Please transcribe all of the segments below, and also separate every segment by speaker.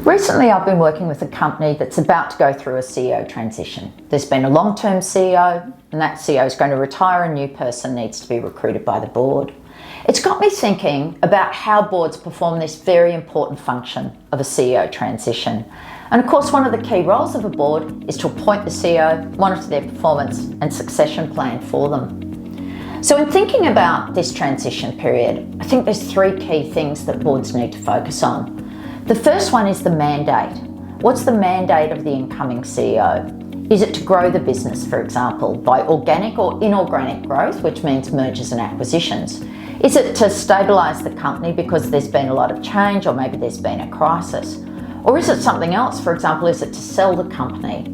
Speaker 1: Recently, I've been working with a company that's about to go through a CEO transition. There's been a long-term CEO, and that CEO is going to retire. A new person needs to be recruited by the board. It's got me thinking about how boards perform this very important function of a CEO transition. And of course, one of the key roles of a board is to appoint the CEO, monitor their performance, and succession plan for them. So in thinking about this transition period, I think there's three key things that boards need to focus on. The first one is the mandate. What's the mandate of the incoming CEO? Is it to grow the business, for example, by organic or inorganic growth, which means mergers and acquisitions? Is it to stabilise the company because there's been a lot of change or maybe there's been a crisis? Or is it something else? For example, is it to sell the company?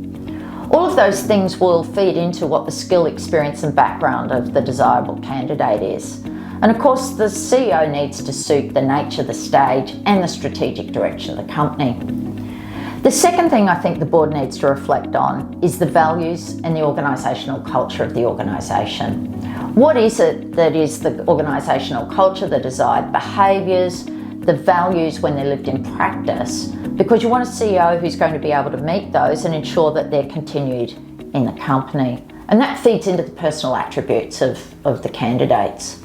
Speaker 1: All of those things will feed into what the skill, experience and background of the desirable candidate is. And of course, the CEO needs to suit the nature, the stage and the strategic direction of the company. The second thing I think the board needs to reflect on is the values and the organisational culture of the organisation. What is it that is the organisational culture, the desired behaviours, the values when they're lived in practice? Because you want a CEO who's going to be able to meet those and ensure that they're continued in the company. And that feeds into the personal attributes of the candidates.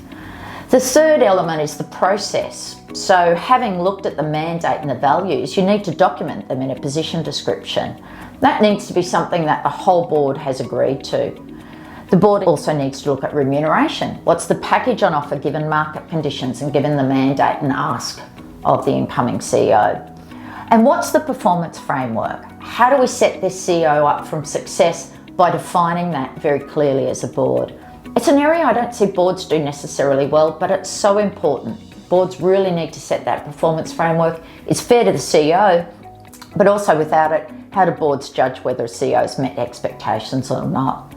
Speaker 1: The third element is the process. So having looked at the mandate and the values, you need to document them in a position description. That needs to be something that the whole board has agreed to. The board also needs to look at remuneration. What's the package on offer given market conditions and given the mandate and ask of the incoming CEO? And what's the performance framework? How do we set this CEO up from success by defining that very clearly as a board? It's an area I don't see boards do necessarily well, but it's so important. Boards really need to set that performance framework. It's fair to the CEO, but also without it, how do boards judge whether a CEO's met expectations or not?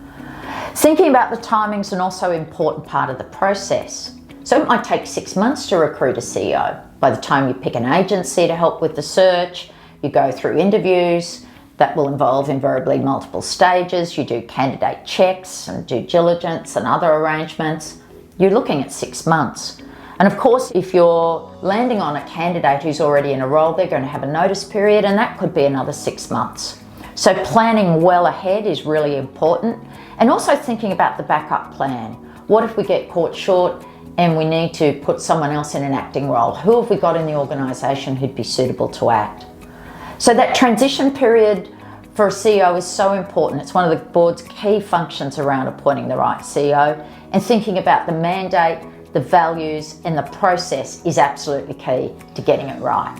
Speaker 1: Thinking about the timing's an also important part of the process. So it might take 6 months to recruit a CEO. By the time you pick an agency to help with the search, you go through interviews. That will involve invariably multiple stages. You do candidate checks and due diligence and other arrangements. You're looking at 6 months. And of course, if you're landing on a candidate who's already in a role, they're going to have a notice period, and that could be another 6 months. So planning well ahead is really important. And also thinking about the backup plan. What if we get caught short and we need to put someone else in an acting role? Who have we got in the organisation who'd be suitable to act? So that transition period for a CEO is so important. It's one of the board's key functions around appointing the right CEO, and thinking about the mandate, the values and the process is absolutely key to getting it right.